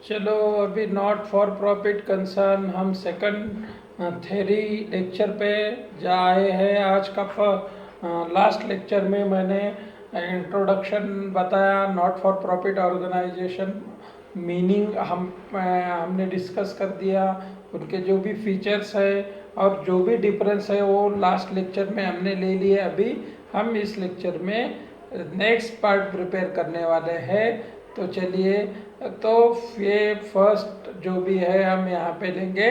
चलो अभी not for profit concern हम सेकंड थ्योरी लेक्चर पे जा आए हैं। आज का लास्ट लेक्चर में मैंने इंट्रोडक्शन बताया, not for profit organization meaning हमने डिस्कस कर दिया, उनके जो भी फीचर्स है और जो भी डिफरेंस है वो लास्ट लेक्चर में हमने ले लिए। अभी हम इस लेक्चर में नेक्स्ट पार्ट प्रिपेयर करने वाले हैं। तो चलिए, तो ये फर्स्ट जो भी है हम यहाँ पे लेंगे।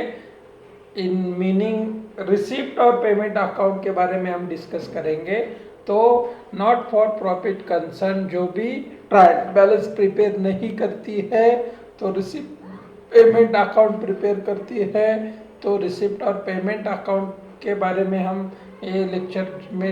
इन मीनिंग रिसिप्ट और पेमेंट अकाउंट के बारे में हम डिस्कस करेंगे। तो नॉट फॉर प्रॉफिट कंसर्न जो भी ट्रायल बैलेंस प्रिपेयर नहीं करती है तो रिसिप्ट पेमेंट अकाउंट प्रिपेयर करती है। तो रिसिप्ट और पेमेंट अकाउंट के बारे में हम ये लेक्चर में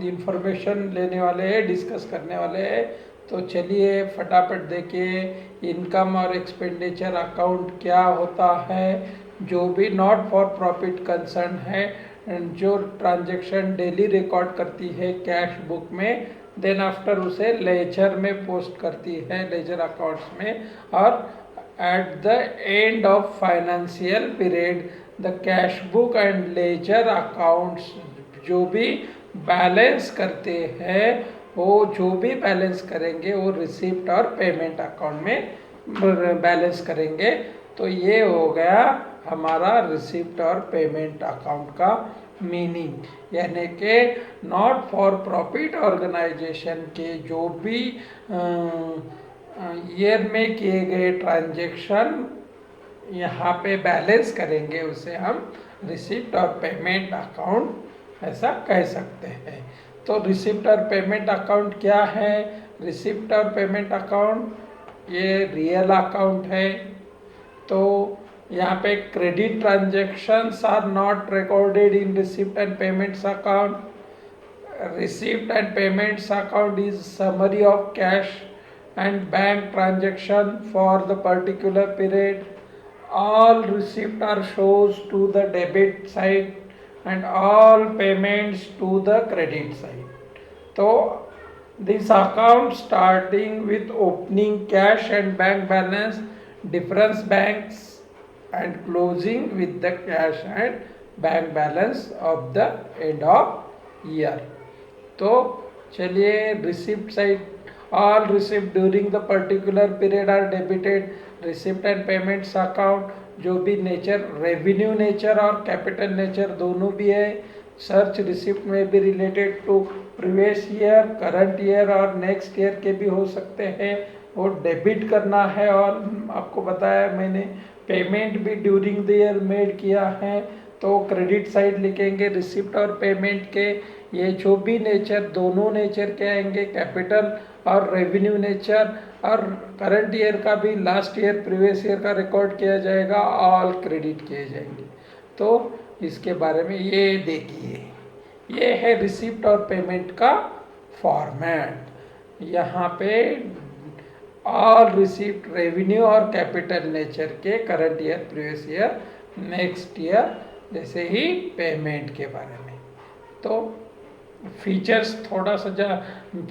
इंफॉर्मेशन लेने वाले हैं, डिस्कस करने वाले हैं। तो चलिए फटाफट देखिए, इनकम और एक्सपेंडिचर अकाउंट क्या होता है। जो भी नॉट फॉर प्रॉफिट कंसर्न है, जो ट्रांजैक्शन डेली रिकॉर्ड करती है कैश बुक में, देन आफ्टर उसे लेजर में पोस्ट करती है, लेजर अकाउंट्स में। और at the end of financial period the cash book and ledger accounts जो भी बैलेंस करते हैं, वो जो भी बैलेंस करेंगे वो रिसिप्ट और पेमेंट अकाउंट में बैलेंस करेंगे। तो ये हो गया हमारा रिसिप्ट और पेमेंट अकाउंट का मीनिंग, यानी कि नॉट फॉर प्रॉफिट ऑर्गेनाइजेशन के जो भी ईयर में किए गए ट्रांजैक्शन यहाँ पे बैलेंस करेंगे उसे हम रिसिप्ट और पेमेंट अकाउंट ऐसा कह सकते हैं। तो रिसिप्ट और पेमेंट अकाउंट क्या है? रिसिप्ट और पेमेंट अकाउंट ये रियल अकाउंट है। तो यहाँ पे credit transactions are not recorded in receipt and payments account. Receipt and payments account is summary of cash and bank transaction for the particular period. All receipt are shows to the debit side and all payments to the credit side. So this account starting with opening cash and bank balance, difference banks, and closing with the cash and bank balance of the end of year. तो चलिए, receipt side all received during the particular period are debited. Receipt and payments account जो भी nature, revenue nature और capital nature दोनों भी है। सर्च receipt में भी related to previous year, current year और नेक्स्ट ईयर के भी हो सकते हैं, वो डेबिट करना है। और आपको बताया मैंने पेमेंट भी ड्यूरिंग द ईयर मेड किया है, तो क्रेडिट साइड लिखेंगे रिसिप्ट और पेमेंट के। ये जो भी नेचर, दोनों नेचर के आएंगे, कैपिटल और रेवेन्यू नेचर। और करंट ईयर का भी लास्ट ईयर प्रीवियस ईयर का रिकॉर्ड किया जाएगा, ऑल क्रेडिट किए जाएंगे। तो इसके बारे में ये देखिए, ये है रिसिप्ट और पेमेंट का फॉर्मेट। यहाँ पे ऑल रिसिप्ट रेवेन्यू और कैपिटल नेचर के, current year, previous year, next year, जैसे ही पेमेंट के बारे में। तो फीचर्स थोड़ा सा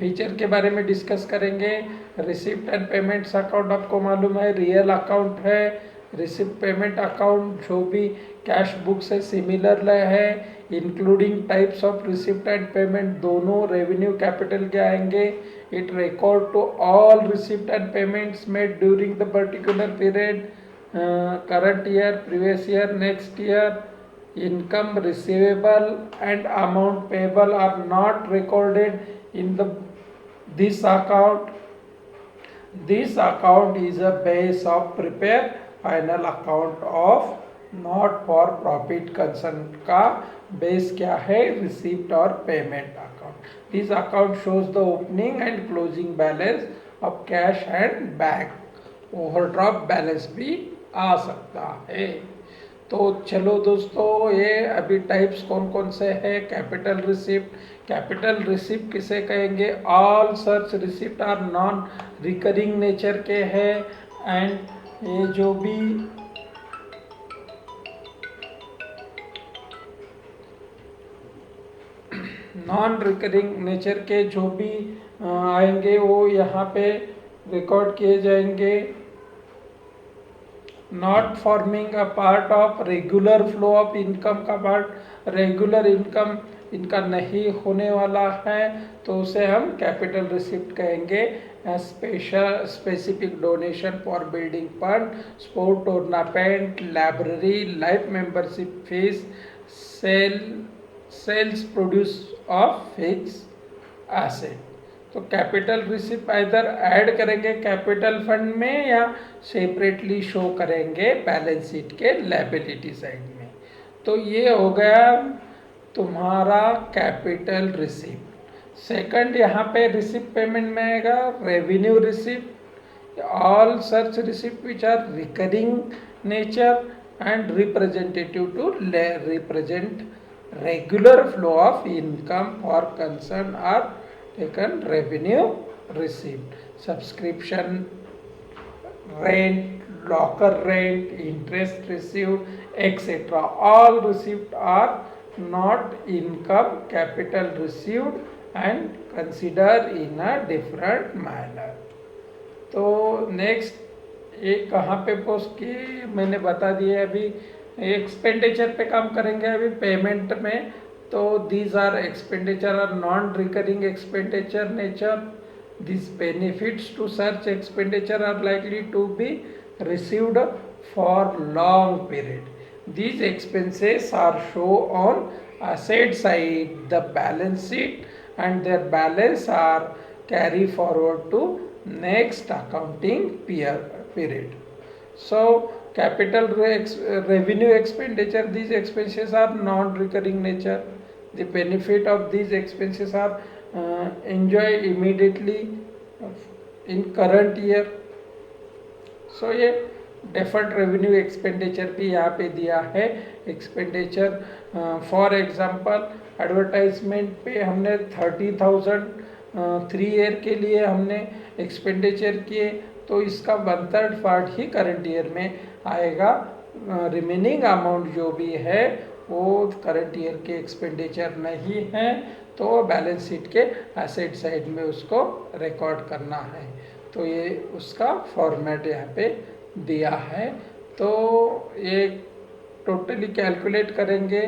फीचर के बारे में डिस्कस करेंगे। रिसिप्ट एंड पेमेंट्स अकाउंट आपको मालूम है रियल अकाउंट है। रिसिप्ट पेमेंट अकाउंट जो भी कैश बुक से सिमिलर है, including types of receipt and payment, दोनों रेवेन्यू कैपिटल के आएंगे। It record to all receipt and payments made during the particular period, current year, previous year, next year. Income receivable and amount payable are not recorded in this account. This account is a base of prepare final account of not for profit concern का base क्या है? receipt और payment account. This account shows the opening and closing balance of cash and bank. overdraft balance भी आ सकता है। तो चलो दोस्तों, ये अभी टाइप्स कौन कौन से हैं। कैपिटल रिसिप्ट, कैपिटल रिसिप्ट किसे कहेंगे? ऑल सर्च receipt are non recurring nature के हैं। एंड ये जो भी नॉन रिकरिंग नेचर के जो भी आएंगे वो यहाँ पे रिकॉर्ड किए जाएंगे। Not forming a part of regular flow of income का पार्ट, रेगुलर इनकम इनका नहीं होने वाला है, तो उसे हम कैपिटल रिसिप्ट कहेंगे। Specific donation for building fund, sport tournament, library, life membership fees, sales produce of fix asset. तो कैपिटल रिसिप्ट इधर ऐड करेंगे कैपिटल फंड में या सेपरेटली शो करेंगे बैलेंस शीट के लायबिलिटी साइड में। तो ये हो गया तुम्हारा कैपिटल रिसिप्ट। सेकंड यहाँ पे रिसिप्ट पेमेंट में आएगा revenue receipt, all such receipt which are recurring nature and representative to represent regular flow of income for concern are taken revenue receipt. Subscription, rent, locker rent, interest received, etc. All received are not income, capital received and considered in a different manner. तो next ये कहाँ पे post की मैंने बता दिया अभी। Expenditure पे काम करेंगे अभी पेमेंट में। तो these are expenditure are non recurring expenditure nature. These benefits to such expenditure are likely to be received for long period. These expenses are shown on asset side, the balance sheet, and their balance are carry forward to next accounting period. So capital revenue expenditure, these expenses are non-recurring nature. The benefit of these expenses are enjoy immediately in current year. So ये deferred revenue expenditure भी यहाँ पे दिया है। Expenditure for example advertisement पे हमने 30,000 3 year के लिए हमने एक्सपेंडिचर किए, तो इसका 1/3 पार्ट ही करंट ईयर में आएगा। रिमेनिंग अमाउंट जो भी है वो करंट ईयर के एक्सपेंडिचर नहीं है, तो बैलेंस शीट के एसेट साइड में उसको रिकॉर्ड करना है। तो ये उसका फॉर्मेट यहाँ पे दिया है। तो ये टोटली कैलकुलेट करेंगे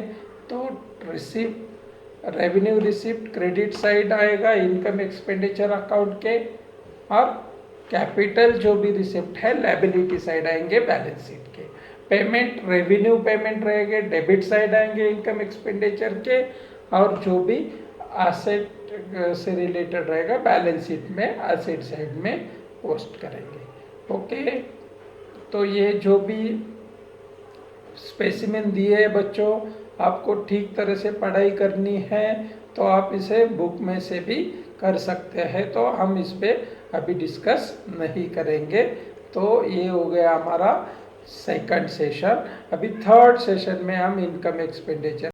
तो receipt, revenue receipt credit side आएगा इनकम एक्सपेंडिचर अकाउंट के, और कैपिटल जो भी रिसिप्ट है लायबिलिटी साइड आएंगे बैलेंस शीट के। पेमेंट, रेवेन्यू पेमेंट रहेंगे डेबिट साइड आएंगे इनकम एक्सपेंडिचर के, और जो भी एसेट से रिलेटेड रहेगा बैलेंस शीट में एसेट साइड में पोस्ट करेंगे। ओके, तो ये जो भी स्पेसिमेन दिए बच्चों, आपको ठीक तरह से पढ़ाई करनी है तो आप इसे बुक में से भी कर सकते हैं, तो हम इस पे अभी डिस्कस नहीं करेंगे। तो ये हो गया हमारा सेकंड सेशन। अभी थर्ड सेशन में हम इनकम एक्सपेंडिचर